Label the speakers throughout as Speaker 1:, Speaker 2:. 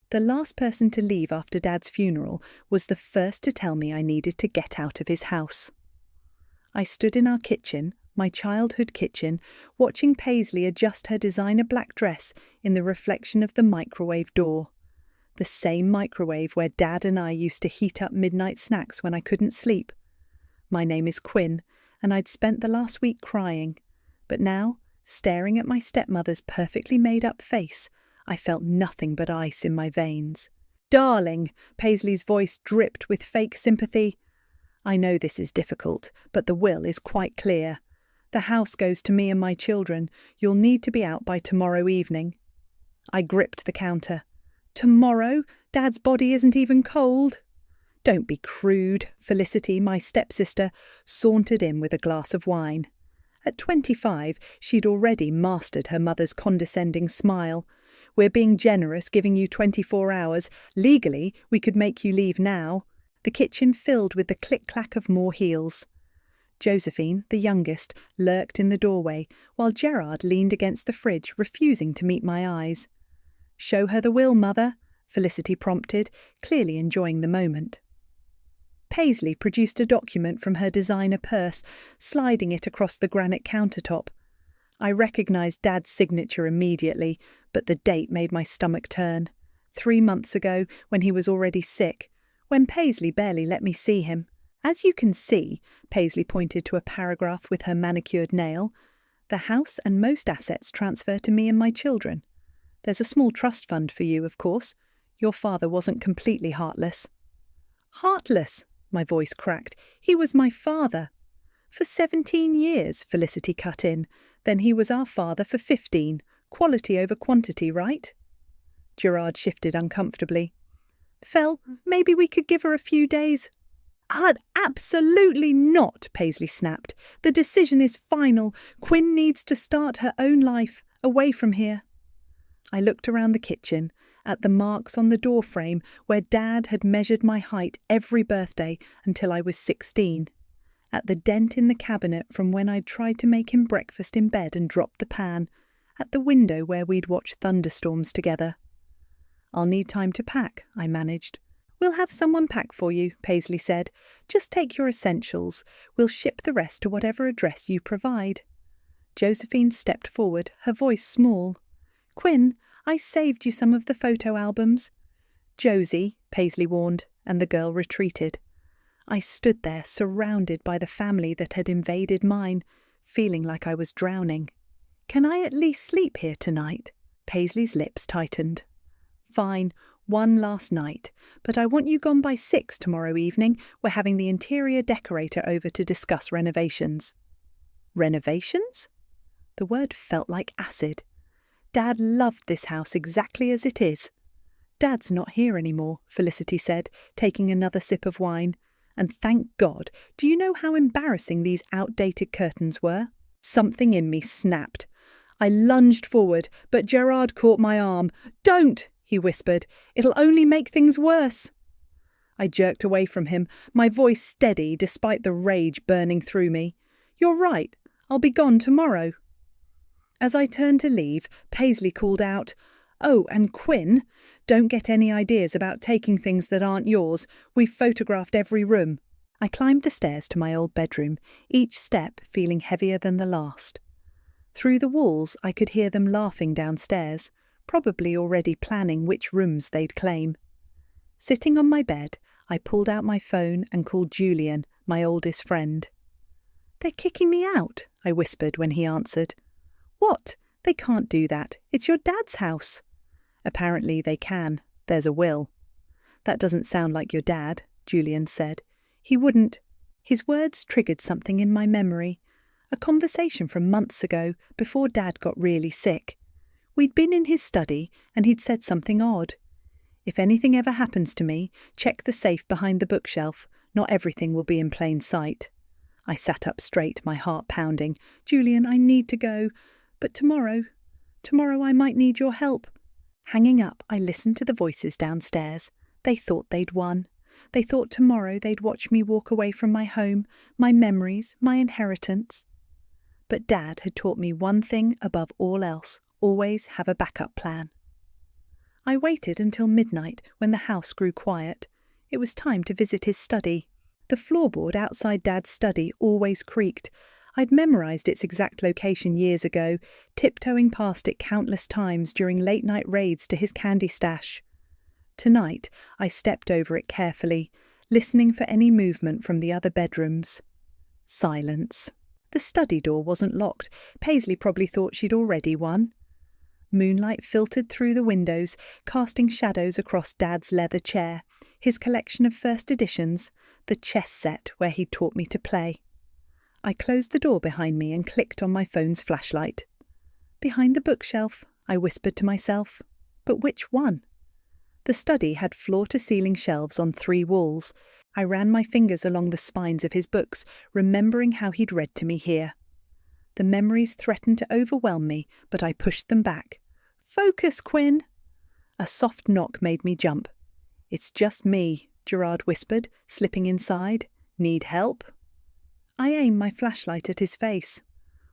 Speaker 1: The last person to leave after Dad's funeral was the first to tell me I needed to get out of his house. I stood in our kitchen, my childhood kitchen, watching Paisley adjust her designer black dress in the reflection of the microwave door. The same microwave where Dad and I used to heat up midnight snacks when I couldn't sleep. My name is Quinn, and I'd spent the last week crying, but now, staring at my stepmother's perfectly made-up face, I felt nothing but ice in my veins. "Darling," Paisley's voice dripped with fake sympathy. "I know this is difficult, but the will is quite clear. The house goes to me and my children. You'll need to be out by tomorrow evening." I gripped the counter. "Tomorrow? Dad's body isn't even cold." "Don't be crude." Felicity, my stepsister, sauntered in with a glass of wine. At 25, she'd already mastered her mother's condescending smile. "We're being generous, giving you 24 hours. Legally, we could make you leave now." The kitchen filled with the click-clack of more heels. Josephine, the youngest, lurked in the doorway, while Gerard leaned against the fridge, refusing to meet my eyes. "Show her the will, Mother," Felicity prompted, clearly enjoying the moment. Paisley produced a document from her designer purse, sliding it across the granite countertop. I recognised Dad's signature immediately, but the date made my stomach turn. 3 months ago, when he was already sick, when Paisley barely let me see him. "As you can see," Paisley pointed to a paragraph with her manicured nail, "the house and most assets transfer to me and my children. There's a small trust fund for you, of course. Your father wasn't completely heartless." "Heartless?" My voice cracked. "He was my father." "For 17 years, Felicity cut in. "Then he was our father for 15. Quality over quantity, right?" Gerard shifted uncomfortably. "Fel, maybe we could give her a few days." Absolutely not," Paisley snapped. "The decision is final. Quinn needs to start her own life, away from here." I looked around the kitchen, at the marks on the doorframe where Dad had measured my height every birthday until I was 16. At the dent in the cabinet from when I'd tried to make him breakfast in bed and dropped the pan, at the window where we'd watched thunderstorms together. "I'll need time to pack," I managed. "We'll have someone pack for you," Paisley said. "Just take your essentials. We'll ship the rest to whatever address you provide." Josephine stepped forward, her voice small. "Quinn, I saved you some of the photo albums." "Josie," Paisley warned, and the girl retreated. I stood there, surrounded by the family that had invaded mine, feeling like I was drowning. "Can I at least sleep here tonight?" Paisley's lips tightened. "Fine, one last night, but I want you gone by 6 tomorrow evening. We're having the interior decorator over to discuss renovations." "Renovations?" The word felt like acid. Dad loved this house exactly as it is. "Dad's not here anymore," Felicity said, taking another sip of wine. "And thank God, do you know how embarrassing these outdated curtains were?" Something in me snapped. I lunged forward, but Gerard caught my arm. "Don't!" he whispered. "It'll only make things worse." I jerked away from him, my voice steady despite the rage burning through me. "You're right. I'll be gone tomorrow." As I turned to leave, Paisley called out, "Oh, and Quinn, don't get any ideas about taking things that aren't yours. We've photographed every room." I climbed the stairs to my old bedroom, each step feeling heavier than the last. Through the walls I could hear them laughing downstairs, probably already planning which rooms they'd claim. Sitting on my bed, I pulled out my phone and called Julian, my oldest friend. "They're kicking me out," I whispered when he answered. "What? They can't do that. It's your dad's house." "Apparently they can. There's a will." "That doesn't sound like your dad," Julian said. "He wouldn't—" His words triggered something in my memory. A conversation from months ago, before Dad got really sick. We'd been in his study, and he'd said something odd. "If anything ever happens to me, check the safe behind the bookshelf. Not everything will be in plain sight." I sat up straight, my heart pounding. "Julian, I need to go. But tomorrow I might need your help." Hanging up, I listened to the voices downstairs. They thought they'd won. They thought tomorrow they'd watch me walk away from my home, my memories, my inheritance. But Dad had taught me one thing above all else: always have a backup plan. I waited until midnight when the house grew quiet. It was time to visit his study. The floorboard outside Dad's study always creaked. I'd memorized its exact location years ago, tiptoeing past it countless times during late-night raids to his candy stash. Tonight, I stepped over it carefully, listening for any movement from the other bedrooms. Silence. The study door wasn't locked. Paisley probably thought she'd already won. Moonlight filtered through the windows, casting shadows across Dad's leather chair, his collection of first editions, the chess set where he'd taught me to play. I closed the door behind me and clicked on my phone's flashlight. Behind the bookshelf, I whispered to myself. But which one? The study had floor-to-ceiling shelves on 3 walls. I ran my fingers along the spines of his books, remembering how he'd read to me here. The memories threatened to overwhelm me, but I pushed them back. "Focus, Quinn!" A soft knock made me jump. "It's just me," Gerard whispered, slipping inside. "Need help?" I aimed my flashlight at his face.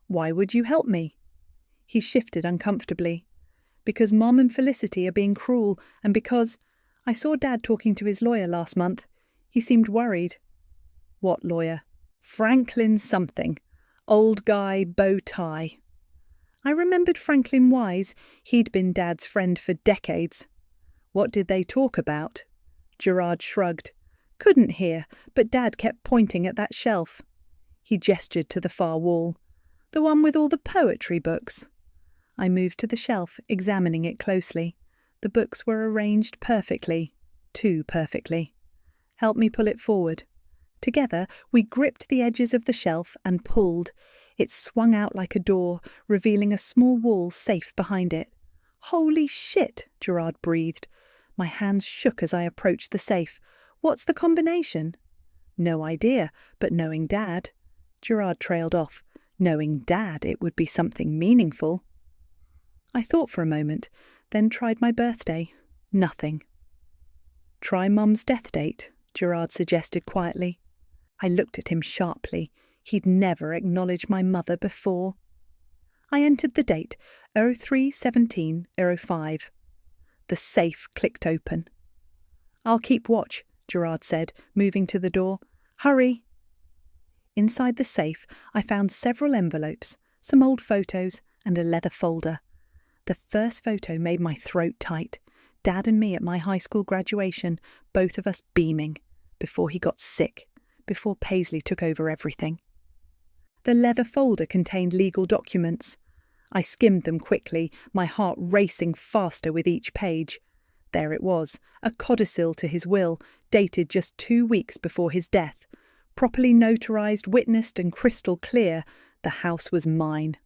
Speaker 1: "Why would you help me?" He shifted uncomfortably. "Because Mom and Felicity are being cruel, and because I saw Dad talking to his lawyer last month. He seemed worried." "What lawyer?" "Franklin something. Old guy, bow tie." I remembered Franklin Wise. He'd been Dad's friend for decades. "What did they talk about?" Gerard shrugged. "Couldn't hear, but Dad kept pointing at that shelf." He gestured to the far wall. "The one with all the poetry books." I moved to the shelf, examining it closely. The books were arranged perfectly. Too perfectly. "Help me pull it forward." Together, we gripped the edges of the shelf and pulled. It swung out like a door, revealing a small wall safe behind it. "Holy shit," Gerard breathed. My hands shook as I approached the safe. "What's the combination?" "No idea, but knowing Dad." Gerard trailed off. Knowing Dad, it would be something meaningful. I thought for a moment, then tried my birthday. Nothing. "Try Mum's death date," Gerard suggested quietly. I looked at him sharply. He'd never acknowledged my mother before. I entered the date, 03/17/05. The safe clicked open. "I'll keep watch," Gerard said, moving to the door. "Hurry." Inside the safe, I found several envelopes, some old photos, and a leather folder. The first photo made my throat tight. Dad and me at my high school graduation, both of us beaming, before he got sick, before Paisley took over everything. The leather folder contained legal documents. I skimmed them quickly, my heart racing faster with each page. There it was, a codicil to his will, dated just 2 weeks before his death. Properly notarized, witnessed, and crystal clear, the house was mine.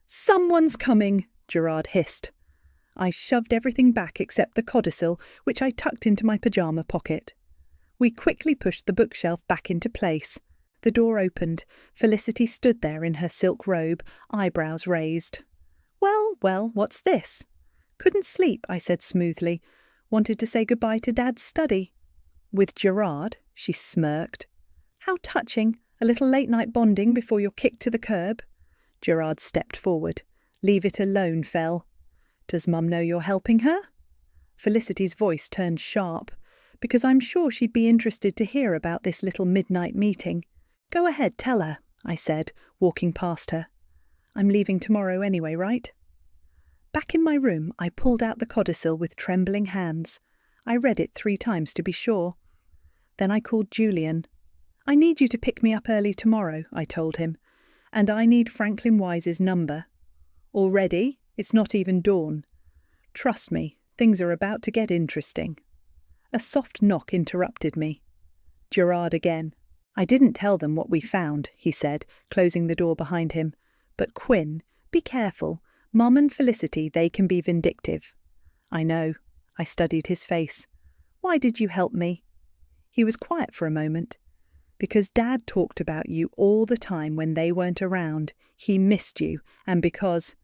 Speaker 1: "Someone's coming!" Gerard hissed. I shoved everything back except the codicil, which I tucked into my pyjama pocket. We quickly pushed the bookshelf back into place. The door opened. Felicity stood there in her silk robe, eyebrows raised. Well, what's this?" "Couldn't sleep," I said smoothly. "Wanted to say goodbye to Dad's study." "With Gerard?" She smirked. "How touching. A little late-night bonding before you're kicked to the curb." Gerard stepped forward. "Leave it alone, Fel." "Does Mum know you're helping her?" Felicity's voice turned sharp. "Because I'm sure she'd be interested to hear about this little midnight meeting." "Go ahead, tell her," I said, walking past her. "I'm leaving tomorrow anyway, right?" Back in my room, I pulled out the codicil with trembling hands. I read it 3 times to be sure. Then I called Julian. "I need you to pick me up early tomorrow," I told him. "And I need Franklin Wise's number." "Already? It's not even dawn." "Trust me, things are about to get interesting." A soft knock interrupted me. Gerard again. "I didn't tell them what we found," he said, closing the door behind him. "But Quinn, be careful. Mum and Felicity, they can be vindictive." "I know." I studied his face. "Why did you help me?" He was quiet for a moment. "Because Dad talked about you all the time when they weren't around. He missed you, and because—"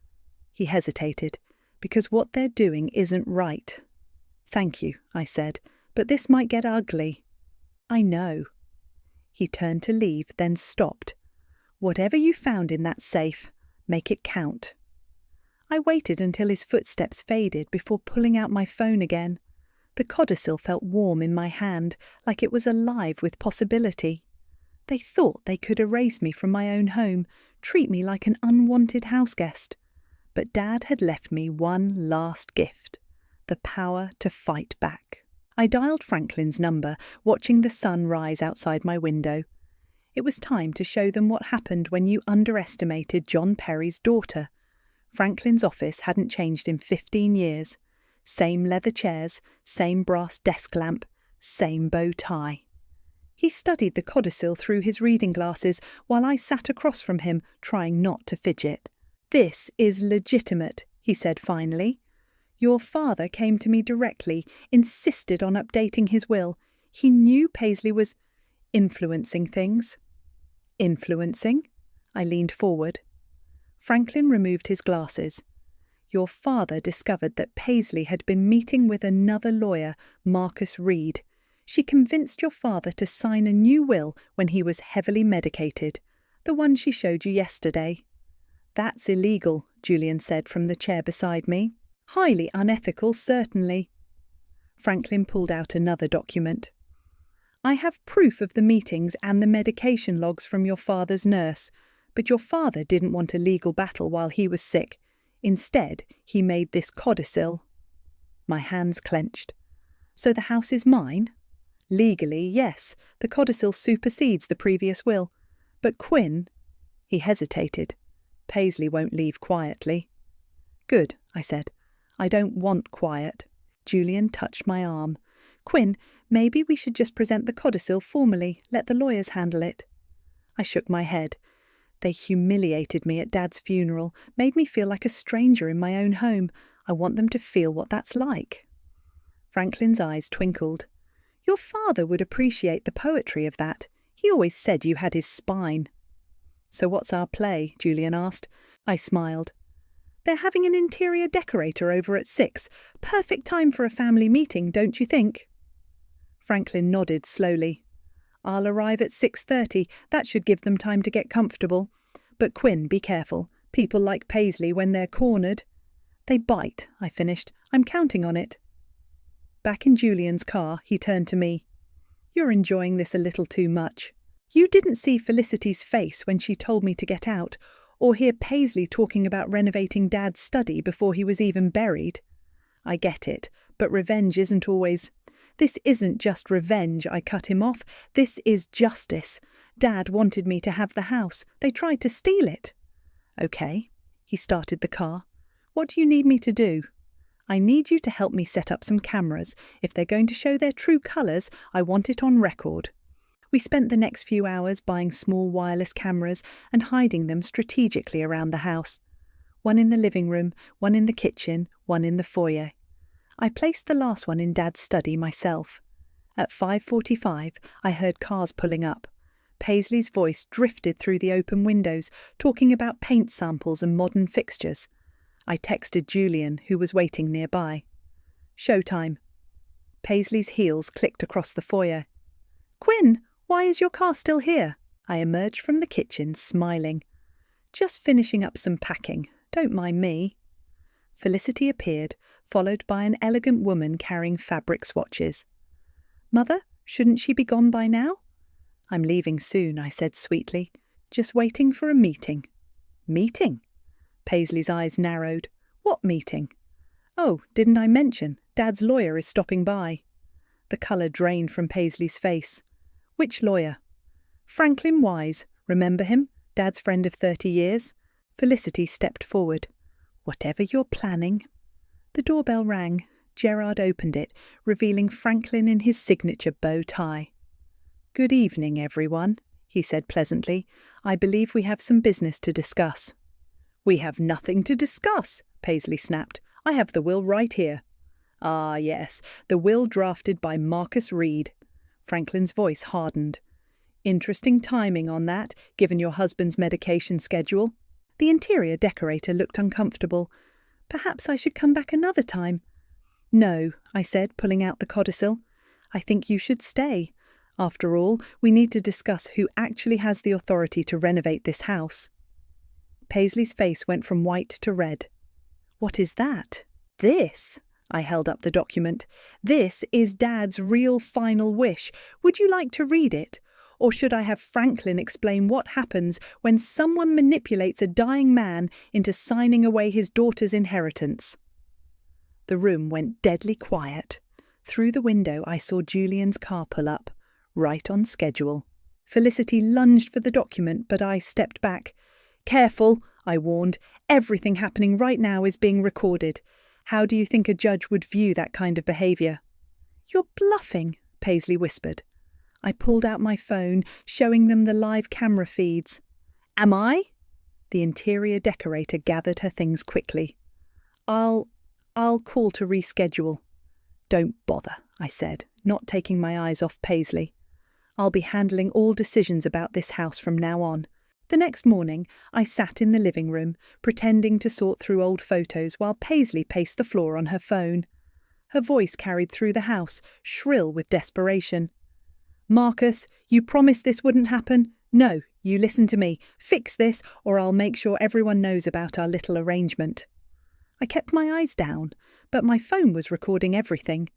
Speaker 1: He hesitated. "Because what they're doing isn't right." "Thank you," I said, "but this might get ugly." "I know." He turned to leave, then stopped. "Whatever you found in that safe, make it count." I waited until his footsteps faded before pulling out my phone again. The codicil felt warm in my hand, like it was alive with possibility. They thought they could erase me from my own home, treat me like an unwanted houseguest. But Dad had left me one last gift: the power to fight back. I dialed Franklin's number, watching the sun rise outside my window. It was time to show them what happened when you underestimated John Perry's daughter. Franklin's office hadn't changed in 15 years. Same leather chairs, same brass desk lamp, same bow tie. He studied the codicil through his reading glasses while I sat across from him, trying not to fidget. "This is legitimate," he said finally. "Your father came to me directly, insisted on updating his will. He knew Paisley was influencing things." "Influencing?" I leaned forward. Franklin removed his glasses. "Your father discovered that Paisley had been meeting with another lawyer, Marcus Reed. She convinced your father to sign a new will when he was heavily medicated, the one she showed you yesterday." "That's illegal," Julian said from the chair beside me. "Highly unethical, certainly." Franklin pulled out another document. "I have proof of the meetings and the medication logs from your father's nurse, but your father didn't want a legal battle while he was sick. Instead, he made this codicil." My hands clenched. "So the house is mine?" "Legally, yes. The codicil supersedes the previous will. But Quinn—" He hesitated. "Paisley won't leave quietly." "Good," I said. "I don't want quiet." Julian touched my arm. "Quinn, maybe we should just present the codicil formally, let the lawyers handle it." I shook my head. They humiliated me at Dad's funeral, made me feel like a stranger in my own home. I want them to feel what that's like. Franklin's eyes twinkled. "Your father would appreciate the poetry of that. He always said you had his spine." "So what's our play?" Julian asked. I smiled. "They're having an interior decorator over at 6. Perfect time for a family meeting, don't you think?" Franklin nodded slowly. "I'll arrive at 6:30. That should give them time to get comfortable. But Quinn, be careful. People like Paisley, when they're cornered—" "They bite," I finished. "I'm counting on it." Back in Julian's car, he turned to me. "You're enjoying this a little too much. You didn't see Felicity's face when she told me to get out, or hear Paisley talking about renovating Dad's study before he was even buried. I get it, but revenge isn't always—" "This isn't just revenge," I cut him off. "This is justice. Dad wanted me to have the house. They tried to steal it." "Okay." He started the car. "What do you need me to do?" "I need you to help me set up some cameras. If they're going to show their true colours, I want it on record." We spent the next few hours buying small wireless cameras and hiding them strategically around the house. One in the living room, one in the kitchen, one in the foyer. I placed the last one in Dad's study myself. At 5:45, I heard cars pulling up. Paisley's voice drifted through the open windows, talking about paint samples and modern fixtures. I texted Julian, who was waiting nearby. "Showtime." Paisley's heels clicked across the foyer. "Quinn, why is your car still here?" I emerged from the kitchen, smiling. "Just finishing up some packing. Don't mind me." Felicity appeared, followed by an elegant woman carrying fabric swatches. "Mother, shouldn't she be gone by now?" "I'm leaving soon," I said sweetly. "Just waiting for a meeting." "Meeting?" Paisley's eyes narrowed. "What meeting?" "Oh, didn't I mention? Dad's lawyer is stopping by." The colour drained from Paisley's face. "Which lawyer?" "Franklin Wise. Remember him? Dad's friend of 30 years. Felicity stepped forward. "Whatever you're planning." The doorbell rang. Gerard opened it, revealing Franklin in his signature bow tie. "Good evening, everyone," he said pleasantly. "I believe we have some business to discuss." "We have nothing to discuss," Paisley snapped. "I have the will right here." "Ah, yes, the will drafted by Marcus Reed." Franklin's voice hardened. "Interesting timing on that, given your husband's medication schedule." The interior decorator looked uncomfortable. "Perhaps I should come back another time." "No," I said, pulling out the codicil. "I think you should stay. After all, we need to discuss who actually has the authority to renovate this house." Paisley's face went from white to red. What is that? This. I held up the document. This is Dad's real final wish. Would you like to read it? Or should I have Franklin explain what happens when someone manipulates a dying man into signing away his daughter's inheritance? The room went deadly quiet. Through the window I saw Julian's car pull up, right on schedule. Felicity lunged for the document, but I stepped back. "Careful," I warned. "Everything happening right now is being recorded. How do you think a judge would view that kind of behaviour?" "You're bluffing," Paisley whispered. I pulled out my phone, showing them the live camera feeds. "Am I?" The interior decorator gathered her things quickly. I'll call to reschedule." "Don't bother," I said, not taking my eyes off Paisley. "I'll be handling all decisions about this house from now on." The next morning, I sat in the living room, pretending to sort through old photos while Paisley paced the floor on her phone. Her voice carried through the house, shrill with desperation. "Marcus, you promised this wouldn't happen? No, you listen to me. Fix this, or I'll make sure everyone knows about our little arrangement." I kept my eyes down, but my phone was recording everything.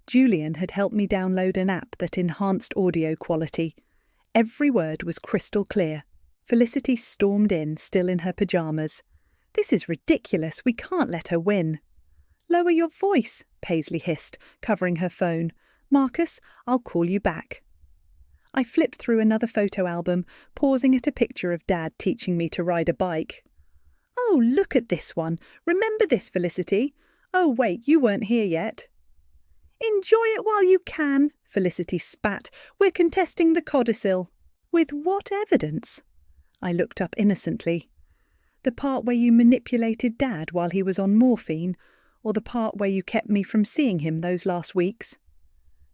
Speaker 1: Julian had helped me download an app that enhanced audio quality. Every word was crystal clear. Felicity stormed in, still in her pyjamas. "This is ridiculous. We can't let her win." "Lower your voice," Paisley hissed, covering her phone. "Marcus, I'll call you back." I flipped through another photo album, pausing at a picture of Dad teaching me to ride a bike. "Oh, look at this one. Remember this, Felicity? Oh, wait, you weren't here yet." "Enjoy it while you can," Felicity spat. "We're contesting the codicil." "With what evidence?" I looked up innocently. "The part where you manipulated Dad while he was on morphine, or the part where you kept me from seeing him those last weeks?"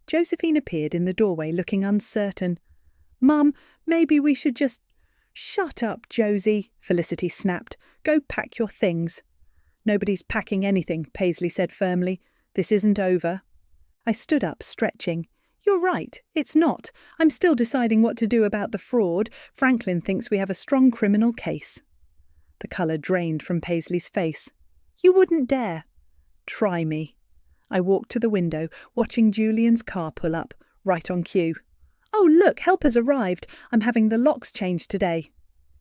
Speaker 1: Josephine appeared in the doorway, looking uncertain. "Mum, maybe we should just—" "Shut up, Josie," Felicity snapped. "Go pack your things." "Nobody's packing anything," Paisley said firmly. "This isn't over." I stood up, stretching. "You're right, it's not. I'm still deciding what to do about the fraud. Franklin thinks we have a strong criminal case." The colour drained from Paisley's face. "You wouldn't dare." "Try me." I walked to the window, watching Julian's car pull up, right on cue. "Oh, look, help has arrived. I'm having the locks changed today."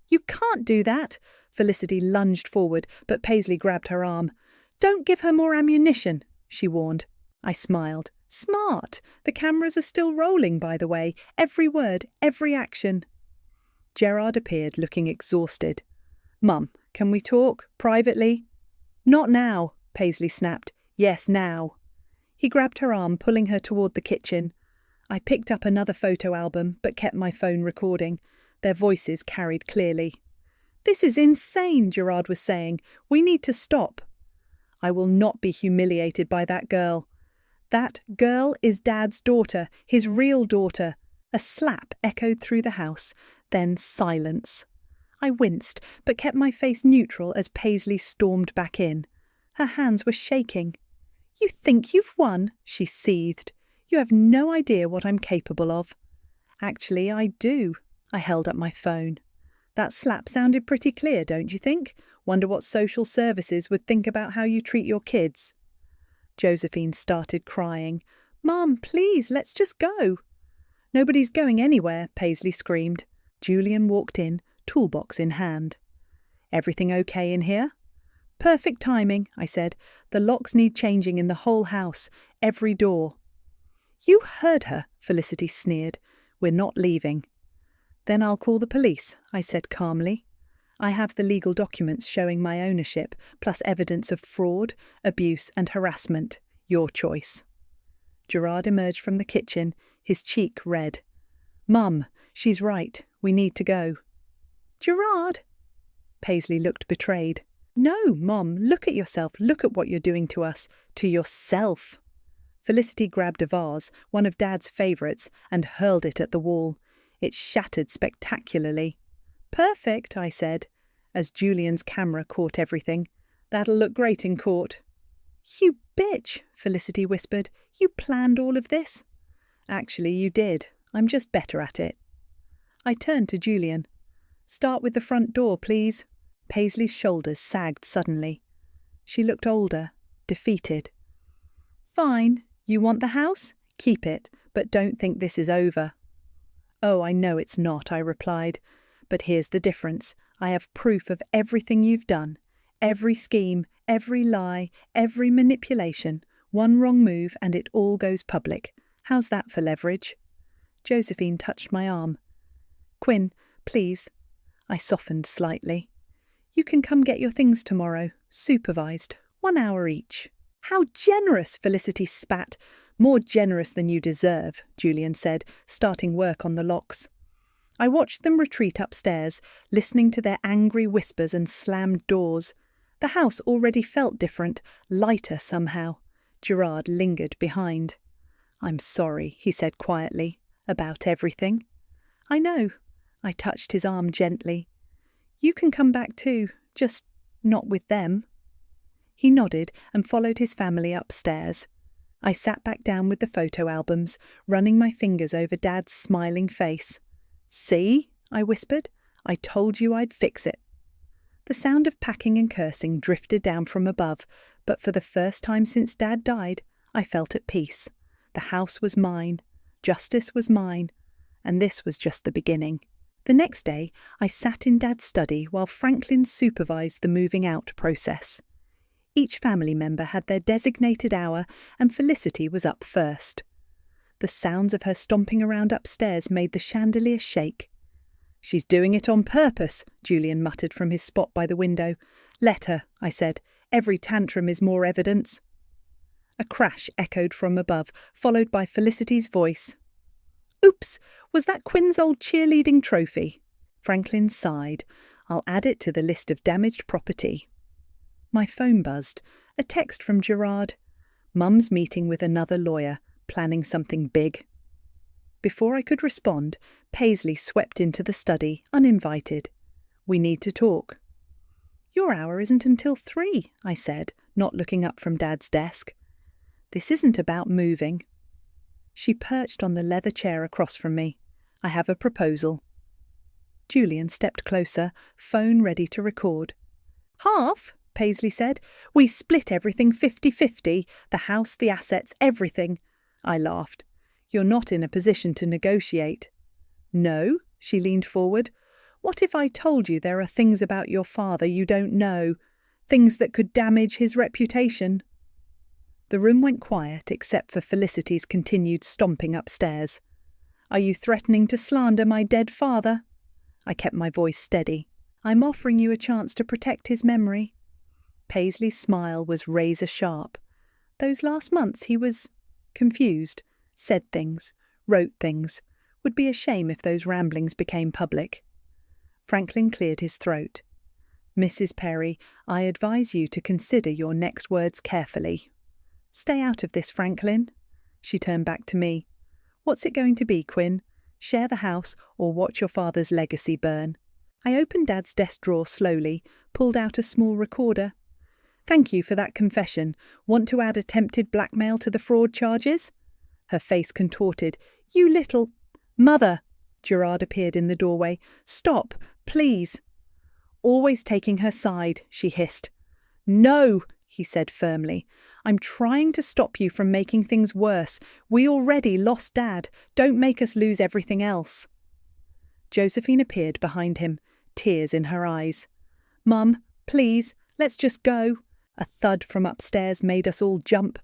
Speaker 1: "You can't do that." Felicity lunged forward, but Paisley grabbed her arm. "Don't give her more ammunition," she warned. I smiled. "Smart. The cameras are still rolling, by the way. Every word, every action." Gerard appeared, looking exhausted. "Mum, can we talk? Privately?" "Not now," Paisley snapped. "Yes, now." He grabbed her arm, pulling her toward the kitchen. I picked up another photo album, but kept my phone recording. Their voices carried clearly. "This is insane," Gerard was saying. "We need to stop." "I will not be humiliated by that girl." "That girl is Dad's daughter, his real daughter." A slap echoed through the house, then silence. I winced, but kept my face neutral as Paisley stormed back in. Her hands were shaking. "You think you've won?" she seethed. "You have no idea what I'm capable of." "Actually, I do." I held up my phone. "That slap sounded pretty clear, don't you think? Wonder what social services would think about how you treat your kids." Josephine started crying. "Mum, please, let's just go." "Nobody's going anywhere," Paisley screamed. Julian walked in, toolbox in hand. "Everything okay in here?" "Perfect timing," I said. "The locks need changing in the whole house, every door." "You heard her," Felicity sneered. "We're not leaving." "Then I'll call the police," I said calmly. "I have the legal documents showing my ownership, plus evidence of fraud, abuse and harassment. Your choice." Gerard emerged from the kitchen, his cheek red. "Mum, she's right. We need to go." "Gerard!" Paisley looked betrayed. "No, Mom, look at yourself. Look at what you're doing to us. To yourself." Felicity grabbed a vase, one of Dad's favourites, and hurled it at the wall. It shattered spectacularly. "Perfect," I said, as Julian's camera caught everything. "That'll look great in court." "You bitch," Felicity whispered. "You planned all of this?" "Actually, you did. I'm just better at it." I turned to Julian. "Start with the front door, please." Paisley's shoulders sagged suddenly. She looked older, defeated. Fine, you want the house? Keep it, but don't think this is over. Oh, I know it's not, I replied. But here's the difference. I have proof of everything you've done. Every scheme, every lie, every manipulation. One wrong move and it all goes public. How's that for leverage? Josephine touched my arm. Quinn, please. I softened slightly. You can come get your things tomorrow, supervised, 1 hour each. How generous, Felicity spat. More generous than you deserve, Julian said, starting work on the locks. I watched them retreat upstairs, listening to their angry whispers and slammed doors. The house already felt different, lighter somehow. Gerard lingered behind. I'm sorry, he said quietly, about everything. I know. I touched his arm gently. You can come back too, just not with them. He nodded and followed his family upstairs. I sat back down with the photo albums, running my fingers over Dad's smiling face. See, I whispered, I told you I'd fix it. The sound of packing and cursing drifted down from above, but for the first time since Dad died, I felt at peace. The house was mine, justice was mine, and this was just the beginning. The next day, I sat in Dad's study while Franklin supervised the moving out process. Each family member had their designated hour, and Felicity was up first. The sounds of her stomping around upstairs made the chandelier shake. She's doing it on purpose, Julian muttered from his spot by the window. Let her, I said. Every tantrum is more evidence. A crash echoed from above, followed by Felicity's voice. Oops, was that Quinn's old cheerleading trophy? Franklin sighed. I'll add it to the list of damaged property. My phone buzzed. A text from Gerard. Mum's meeting with another lawyer, planning something big. Before I could respond, Paisley swept into the study, uninvited. We need to talk. Your hour isn't until 3, I said, not looking up from Dad's desk. This isn't about moving. She perched on the leather chair across from me. I have a proposal. Julian stepped closer, phone ready to record. Half? Paisley said. We split everything 50-50, the house, the assets, everything. I laughed. You're not in a position to negotiate. No, she leaned forward. What if I told you there are things about your father you don't know, things that could damage his reputation? The room went quiet except for Felicity's continued stomping upstairs. Are you threatening to slander my dead father? I kept my voice steady. I'm offering you a chance to protect his memory. Paisley's smile was razor sharp. Those last months he was confused, said things, wrote things. Would be a shame if those ramblings became public. Franklin cleared his throat. Mrs. Perry, I advise you to consider your next words carefully. Stay out of this, Franklin. She turned back to me. What's it going to be, Quinn? Share the house or watch your father's legacy burn? I opened Dad's desk drawer slowly, pulled out a small recorder. Thank you for that confession. Want to add attempted blackmail to the fraud charges? Her face contorted. You little... Mother! Gerard appeared in the doorway. Stop, please. Always taking her side, she hissed. No, he said firmly. I'm trying to stop you from making things worse. We already lost Dad. Don't make us lose everything else. Josephine appeared behind him, tears in her eyes. Mum, please, let's just go. A thud from upstairs made us all jump.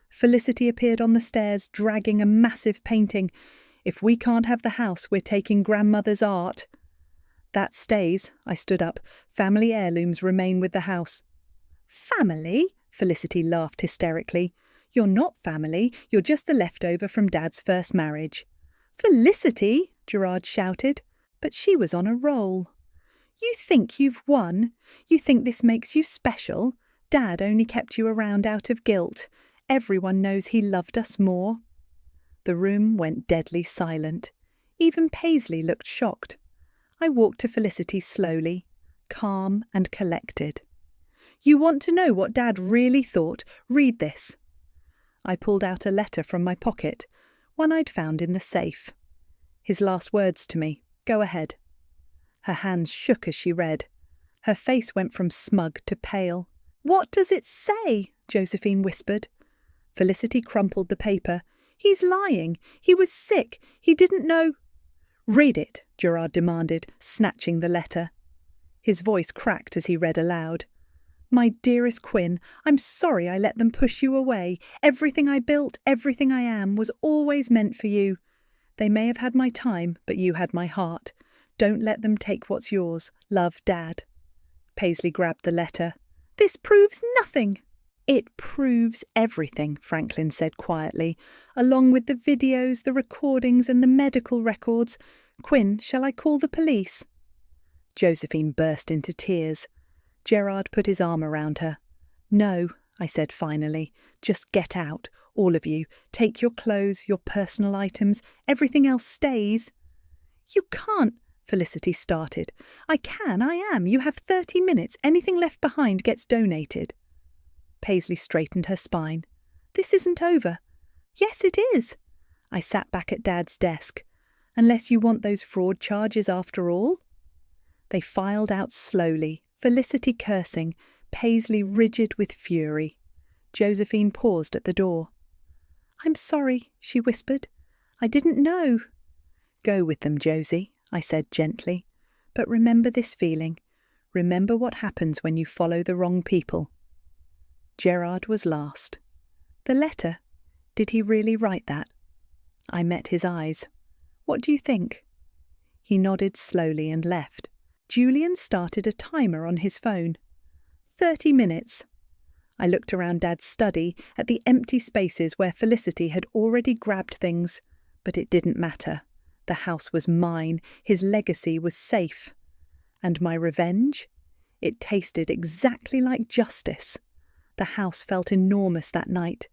Speaker 1: Felicity appeared on the stairs, dragging a massive painting. If we can't have the house, we're taking grandmother's art. That stays, I stood up. Family heirlooms remain with the house. Family? Felicity laughed hysterically. You're not family, you're just the leftover from Dad's first marriage. Felicity, Gerard shouted, but she was on a roll. You think you've won? You think this makes you special? Dad only kept you around out of guilt. Everyone knows he loved us more. The room went deadly silent. Even Paisley looked shocked. I walked to Felicity slowly, calm and collected. You want to know what Dad really thought? Read this. I pulled out a letter from my pocket, one I'd found in the safe. His last words to me. Go ahead. Her hands shook as she read. Her face went from smug to pale. "What does it say?" Josephine whispered. Felicity crumpled the paper. "He's lying. He was sick. He didn't know—" "Read it," Gerard demanded, snatching the letter. His voice cracked as he read aloud. "My dearest Quinn, I'm sorry I let them push you away. Everything I built, everything I am, was always meant for you. They may have had my time, but you had my heart. Don't let them take what's yours. Love, Dad." Paisley grabbed the letter. "This proves nothing." "It proves everything," Franklin said quietly, "along with the videos, the recordings, and the medical records. Quinn, shall I call the police?" Josephine burst into tears. Gerard put his arm around her. "No," I said finally. "Just get out, all of you. Take your clothes, your personal items. Everything else stays." "You can't," Felicity started. I am. You have 30 minutes. Anything left behind gets donated." Paisley straightened her spine. "This isn't over." "Yes, it is." I sat back at Dad's desk. "Unless you want those fraud charges after all?" They filed out slowly, Felicity cursing, Paisley rigid with fury. Josephine paused at the door. "I'm sorry," she whispered. "I didn't know." "Go with them, Josie," I said gently. "But remember this feeling. Remember what happens when you follow the wrong people." Gerard was last. "The letter? Did he really write that?" I met his eyes. "What do you think?" He nodded slowly and left. Julian started a timer on his phone. 30 minutes. I looked around Dad's study at the empty spaces where Felicity had already grabbed things, but it didn't matter. The house was mine. His legacy was safe. And my revenge? It tasted exactly like justice. The house felt enormous that night.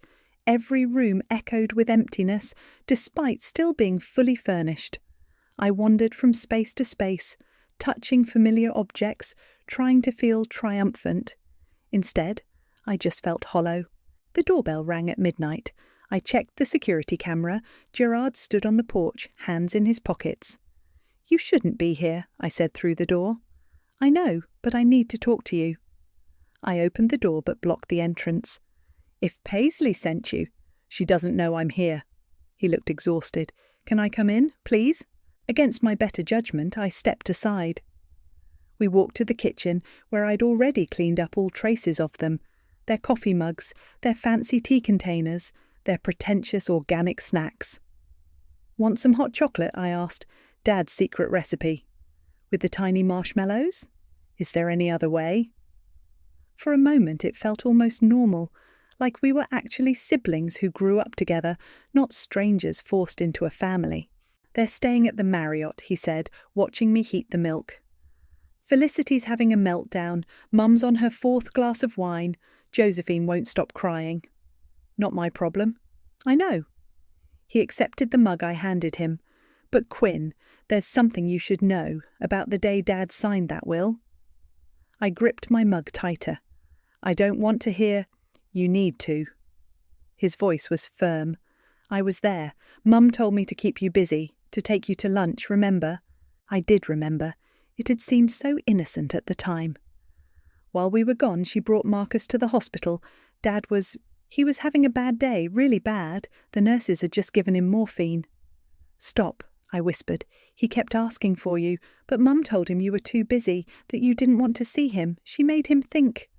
Speaker 1: Every room echoed with emptiness, despite still being fully furnished. I wandered from space to space, touching familiar objects, trying to feel triumphant. Instead, I just felt hollow. The doorbell rang at midnight. I checked the security camera. Gerard stood on the porch, hands in his pockets. "You shouldn't be here," I said through the door. "I know, but I need to talk to you." I opened the door but blocked the entrance. "If Paisley sent you—" "She doesn't know I'm here." He looked exhausted. "Can I come in, please?" Against my better judgment, I stepped aside. We walked to the kitchen, where I'd already cleaned up all traces of them. Their coffee mugs, their fancy tea containers, their pretentious organic snacks. "Want some hot chocolate?" I asked. "Dad's secret recipe." "With the tiny marshmallows? Is there any other way?" For a moment it felt almost normal, like we were actually siblings who grew up together, not strangers forced into a family. "They're staying at the Marriott," he said, watching me heat the milk. "Felicity's having a meltdown. Mum's on her 4th glass of wine. Josephine won't stop crying." "Not my problem." "I know." He accepted the mug I handed him. "But Quinn, there's something you should know about the day Dad signed that will." I gripped my mug tighter. "I don't want to hear—" "You need to." His voice was firm. "I was there. Mum told me to keep you busy, to take you to lunch, remember?" I did remember. It had seemed so innocent at the time. "While we were gone, she brought Marcus to the hospital. He was having a bad day, really bad. The nurses had just given him morphine." "Stop," I whispered. "He kept asking for you, but Mum told him you were too busy, that you didn't want to see him. She made him think—"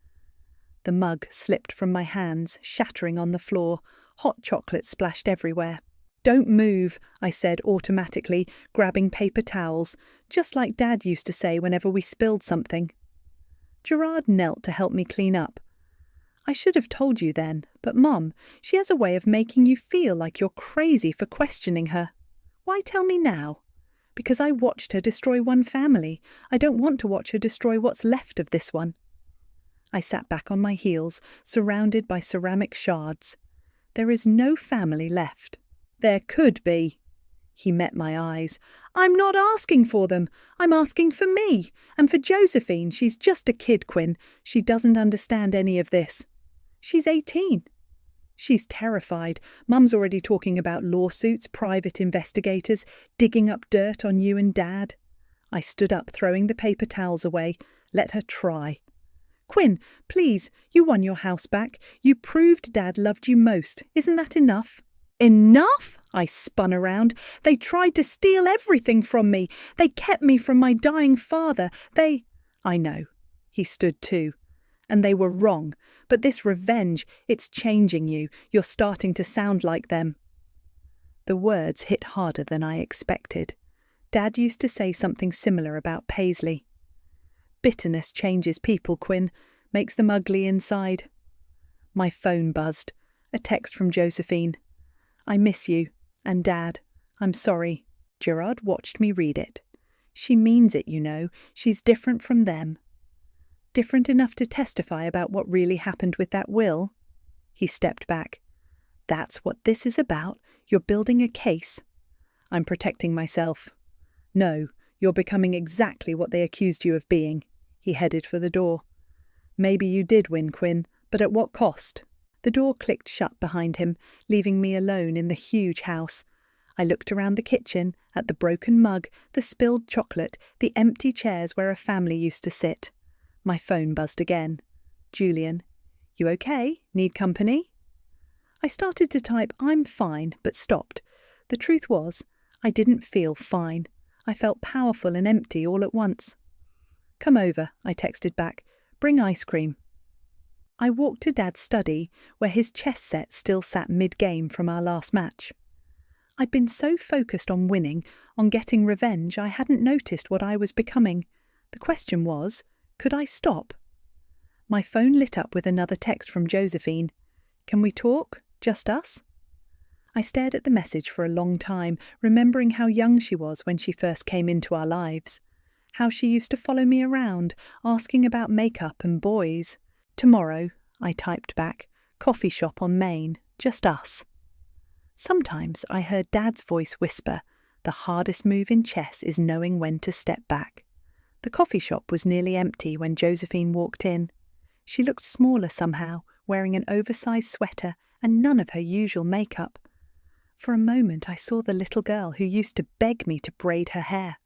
Speaker 1: The mug slipped from my hands, shattering on the floor. Hot chocolate splashed everywhere. "Don't move," I said automatically, grabbing paper towels, just like Dad used to say whenever we spilled something. Gerard knelt to help me clean up. "I should have told you then, but Mum, she has a way of making you feel like you're crazy for questioning her." "Why tell me now?" "Because I watched her destroy one family. I don't want to watch her destroy what's left of this one." I sat back on my heels, surrounded by ceramic shards. "There is no family left." "There could be." He met my eyes. "I'm not asking for them. I'm asking for me. And for Josephine. She's just a kid, Quinn. She doesn't understand any of this." "She's 18. "She's terrified. Mum's already talking about lawsuits, private investigators, digging up dirt on you and Dad." I stood up, throwing the paper towels away. "Let her try." Quinn, please, you won your house back. You proved Dad loved you most. Isn't that enough? Enough? I spun around. They tried to steal everything from me. They kept me from my dying father. I know. He stood too. And they were wrong. But this revenge, it's changing you. You're starting to sound like them. The words hit harder than I expected. Dad used to say something similar about Paisley. Bitterness changes people, Quinn, makes them ugly inside. My phone buzzed. A text from Josephine. I miss you. And Dad. I'm sorry. Gerard watched me read it. She means it, you know. She's different from them. Different enough to testify about what really happened with that will? He stepped back. That's what this is about. You're building a case. I'm protecting myself. No, you're becoming exactly what they accused you of being. He headed for the door. Maybe you did win, Quinn, but at what cost? The door clicked shut behind him, leaving me alone in the huge house. I looked around the kitchen, at the broken mug, the spilled chocolate, the empty chairs where a family used to sit. My phone buzzed again. Julian. You okay? Need company? I started to type, I'm fine, but stopped. The truth was, I didn't feel fine. I felt powerful and empty all at once. Come over, I texted back. Bring ice cream. I walked to Dad's study, where his chess set still sat mid-game from our last match. I'd been so focused on winning, on getting revenge, I hadn't noticed what I was becoming. The question was, could I stop? My phone lit up with another text from Josephine. Can we talk? Just us? I stared at the message for a long time, remembering how young she was when she first came into our lives. How she used to follow me around, asking about makeup and boys. Tomorrow, I typed back, coffee shop on Main, just us. Sometimes I heard Dad's voice whisper, the hardest move in chess is knowing when to step back. The coffee shop was nearly empty when Josephine walked in. She looked smaller somehow, wearing an oversized sweater and none of her usual makeup. For a moment I saw the little girl who used to beg me to braid her hair.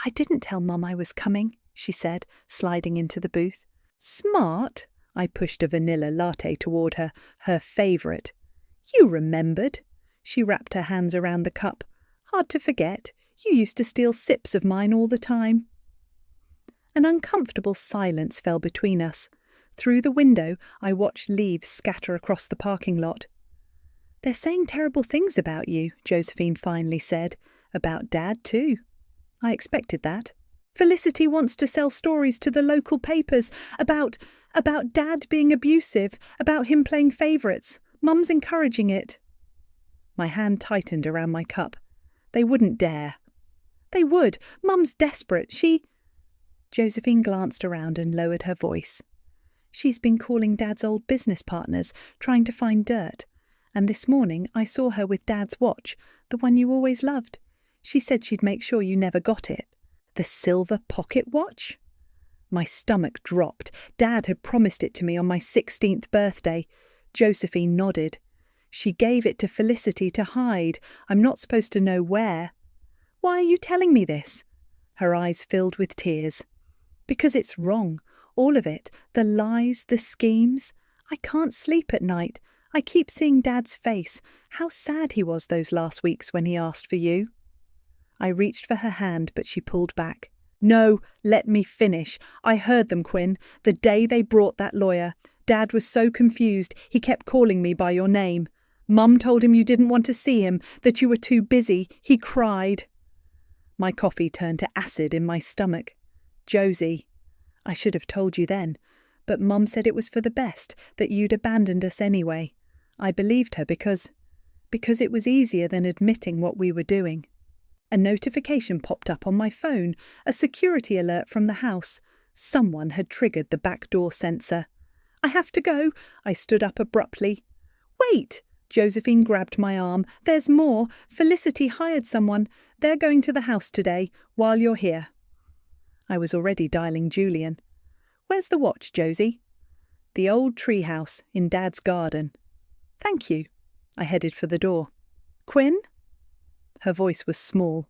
Speaker 1: I didn't tell Mum I was coming, she said, sliding into the booth. Smart? I pushed a vanilla latte toward her, her favourite. You remembered. She wrapped her hands around the cup. Hard to forget. You used to steal sips of mine all the time. An uncomfortable silence fell between us. Through the window, I watched leaves scatter across the parking lot. They're saying terrible things about you, Josephine finally said. About Dad, too. I expected that. Felicity wants to sell stories to the local papers about Dad being abusive, about him playing favourites. Mum's encouraging it. My hand tightened around my cup. They wouldn't dare. They would. Mum's desperate. Josephine glanced around and lowered her voice. She's been calling Dad's old business partners, trying to find dirt. And this morning I saw her with Dad's watch, the one you always loved. She said she'd make sure you never got it. The silver pocket watch? My stomach dropped. Dad had promised it to me on my 16th birthday. Josephine nodded. She gave it to Felicity to hide. I'm not supposed to know where. Why are you telling me this? Her eyes filled with tears. Because it's wrong. All of it. The lies, the schemes. I can't sleep at night. I keep seeing Dad's face. How sad he was those last weeks when he asked for you. I reached for her hand, but she pulled back. No, let me finish. I heard them, Quinn. The day they brought that lawyer. Dad was so confused, he kept calling me by your name. Mum told him you didn't want to see him, that you were too busy. He cried. My coffee turned to acid in my stomach. Josie. I should have told you then, but Mum said it was for the best, that you'd abandoned us anyway. I believed her because it was easier than admitting what we were doing. A notification popped up on my phone, a security alert from the house. Someone had triggered the back door sensor. I have to go. I stood up abruptly. Wait! Josephine grabbed my arm. There's more. Felicity hired someone. They're going to the house today, while you're here. I was already dialing Julian. Where's the watch, Josie? The old tree house in Dad's garden. Thank you. I headed for the door. Quinn? Her voice was small.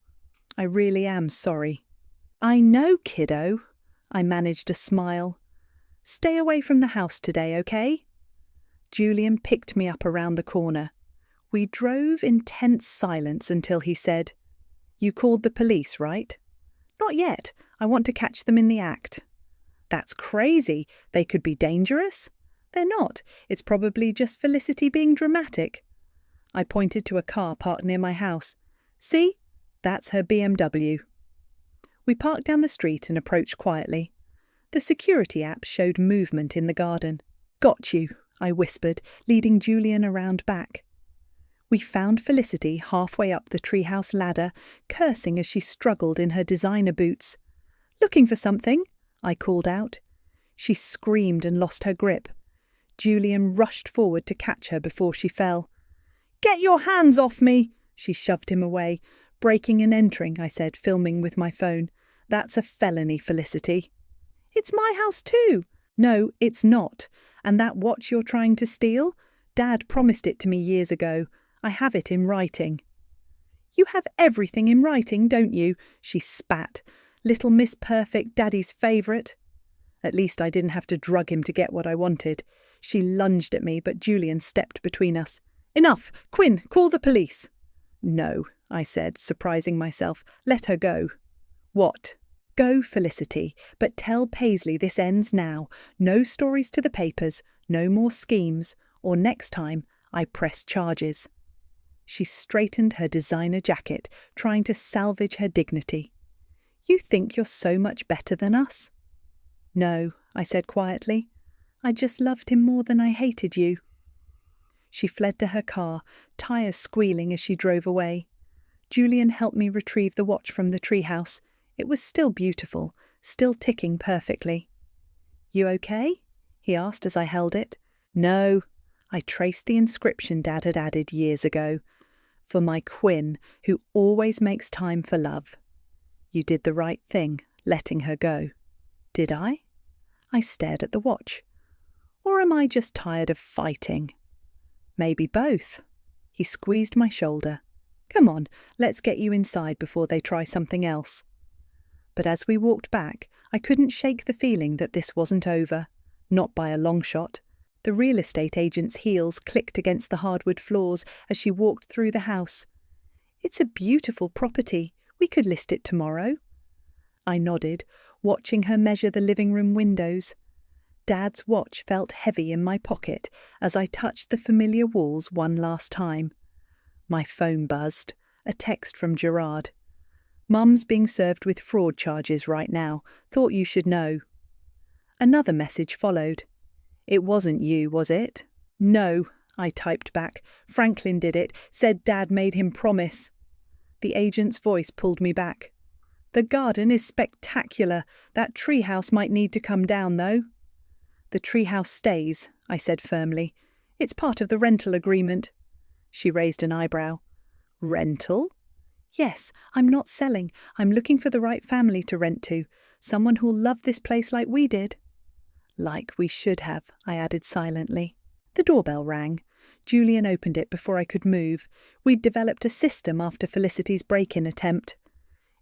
Speaker 1: I really am sorry. I know, kiddo. I managed a smile. Stay away from the house today, okay? Julian picked me up around the corner. We drove in tense silence until he said, "You called the police, right?" "Not yet. I want to catch them in the act." "That's crazy. They could be dangerous." "They're not. It's probably just Felicity being dramatic." I pointed to a car parked near my house. "See? That's her BMW." We parked down the street and approached quietly. The security app showed movement in the garden. "Got you," I whispered, leading Julian around back. We found Felicity halfway up the treehouse ladder, cursing as she struggled in her designer boots. "Looking for something?" I called out. She screamed and lost her grip. Julian rushed forward to catch her before she fell. "Get your hands off me!" She shoved him away. "Breaking and entering," I said, filming with my phone. "That's a felony, Felicity." "It's my house too." "No, it's not. And that watch you're trying to steal? Dad promised it to me years ago. I have it in writing." "You have everything in writing, don't you?" She spat. "Little Miss Perfect, Daddy's favourite." At least I didn't have to drug him to get what I wanted. She lunged at me, but Julian stepped between us. "Enough! Quinn, call the police." "No," I said, surprising myself. "Let her go." "What?" "Go, Felicity, but tell Paisley this ends now. No stories to the papers, no more schemes, or next time I press charges." She straightened her designer jacket, trying to salvage her dignity. "You think you're so much better than us?" "No," I said quietly. "I just loved him more than I hated you." She fled to her car, tires squealing as she drove away. Julian helped me retrieve the watch from the treehouse. It was still beautiful, still ticking perfectly. "You okay?" he asked as I held it. "No." I traced the inscription Dad had added years ago. "For my Quinn, who always makes time for love." You did the right thing, letting her go. Did I? I stared at the watch. Or am I just tired of fighting? Maybe both. He squeezed my shoulder. "Come on, let's get you inside before they try something else." But as we walked back, I couldn't shake the feeling that this wasn't over. Not by a long shot. The real estate agent's heels clicked against the hardwood floors as she walked through the house. "It's a beautiful property. We could list it tomorrow." I nodded, watching her measure the living room windows. Dad's watch felt heavy in my pocket as I touched the familiar walls one last time. My phone buzzed. A text from Gerard. "Mum's being served with fraud charges right now. Thought you should know." Another message followed. "It wasn't you, was it?" "No," I typed back. "Franklin did it. Said Dad made him promise." The agent's voice pulled me back. "The garden is spectacular. That treehouse might need to come down, though." "The treehouse stays," I said firmly. "It's part of the rental agreement." She raised an eyebrow. "Rental?" "Yes, I'm not selling. I'm looking for the right family to rent to. Someone who'll love this place like we did." "Like we should have," I added silently. The doorbell rang. Julian opened it before I could move. We'd developed a system after Felicity's break-in attempt.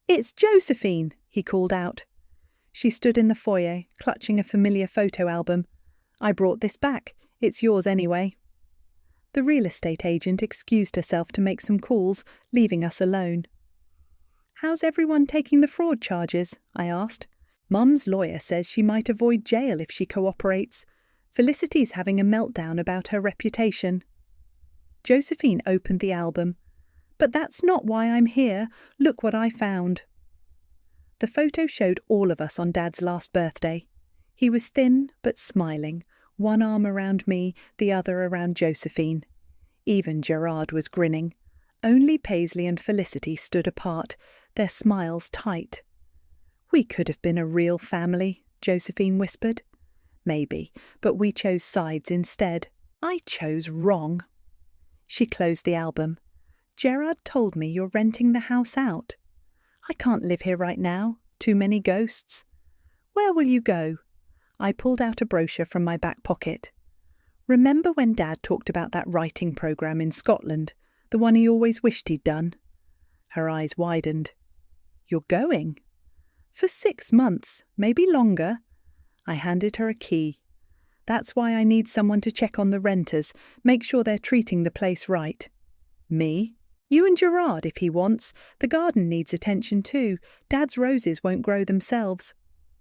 Speaker 1: "It's Josephine," he called out. She stood in the foyer, clutching a familiar photo album. "I brought this back. It's yours anyway." The real estate agent excused herself to make some calls, leaving us alone. "How's everyone taking the fraud charges?" I asked. "Mum's lawyer says she might avoid jail if she cooperates. Felicity's having a meltdown about her reputation." Josephine opened the album. "But that's not why I'm here. Look what I found." The photo showed all of us on Dad's last birthday. He was thin but smiling, one arm around me, the other around Josephine. Even Gerard was grinning. Only Paisley and Felicity stood apart, their smiles tight. "We could have been a real family," Josephine whispered. "Maybe, but we chose sides instead. I chose wrong." She closed the album. "Gerard told me you're renting the house out." "I can't live here right now. Too many ghosts." "Where will you go?" I pulled out a brochure from my back pocket. "Remember when Dad talked about that writing program in Scotland, the one he always wished he'd done?" Her eyes widened. "You're going?" "For 6 months, maybe longer." I handed her a key. That's why I need someone to check on the renters, make sure they're treating the place right. Me? You and Gerard if he wants. The garden needs attention too. Dad's roses won't grow themselves.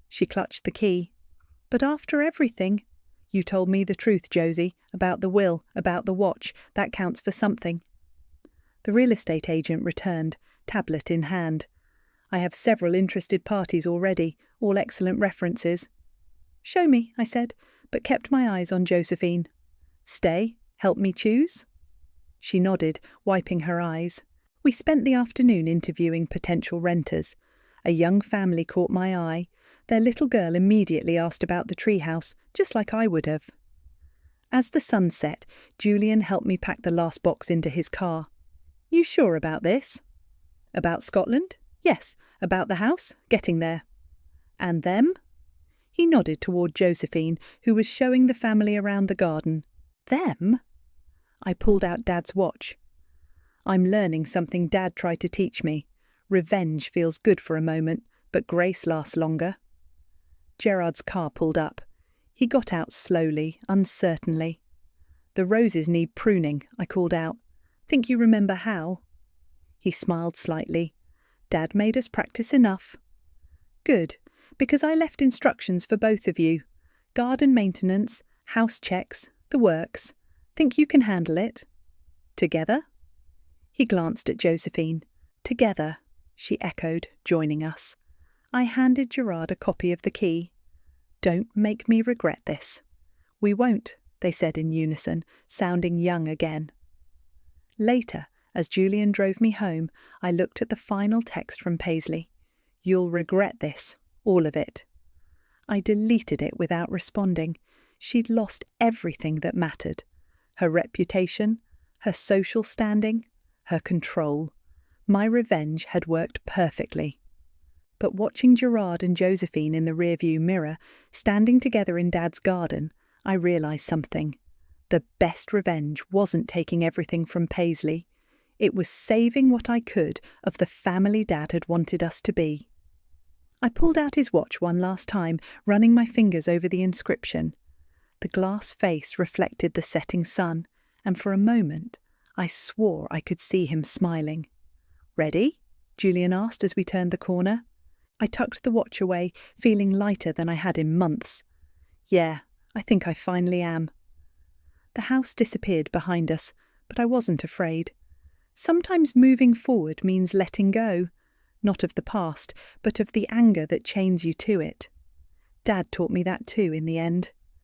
Speaker 1: She clutched the key. But after everything, you told me the truth, Josie, about the will, about the watch. That counts for something. The real estate agent returned, tablet in hand. I have several interested parties already, all excellent references. Show me, I said, but kept my eyes on Josephine. Stay, help me choose? She nodded, wiping her eyes. We spent the afternoon interviewing potential renters. A young family caught my eye. Their little girl immediately asked about the treehouse, just like I would have. As the sun set, Julian helped me pack the last box into his car. You sure about this? About Scotland? Yes. About the house? Getting there. And them? He nodded toward Josephine, who was showing the family around the garden. Them? I pulled out Dad's watch. I'm learning something Dad tried to teach me. Revenge feels good for a moment, but grace lasts longer. Gerard's car pulled up. He got out slowly, uncertainly. The roses need pruning, I called out. Think you remember how? He smiled slightly. Dad made us practice enough. Good, because I left instructions for both of you. Garden maintenance, house checks, the works. Think you can handle it? Together? He glanced at Josephine. Together, she echoed, joining us. I handed Gerard a copy of the key. Don't make me regret this. We won't, they said in unison, sounding young again. Later, as Julian drove me home, I looked at the final text from Paisley. You'll regret this, all of it. I deleted it without responding. She'd lost everything that mattered. Her reputation, her social standing, her control. My revenge had worked perfectly. But watching Gerard and Josephine in the rearview mirror, standing together in Dad's garden, I realised something. The best revenge wasn't taking everything from Paisley. It was saving what I could of the family Dad had wanted us to be. I pulled out his watch one last time, running my fingers over the inscription. The glass face reflected the setting sun, and for a moment I swore I could see him smiling. Ready? Julian asked as we turned the corner. I tucked the watch away, feeling lighter than I had in months. Yeah, I think I finally am. The house disappeared behind us, but I wasn't afraid. Sometimes moving forward means letting go, not of the past, but of the anger that chains you to it. Dad taught me that too in the end.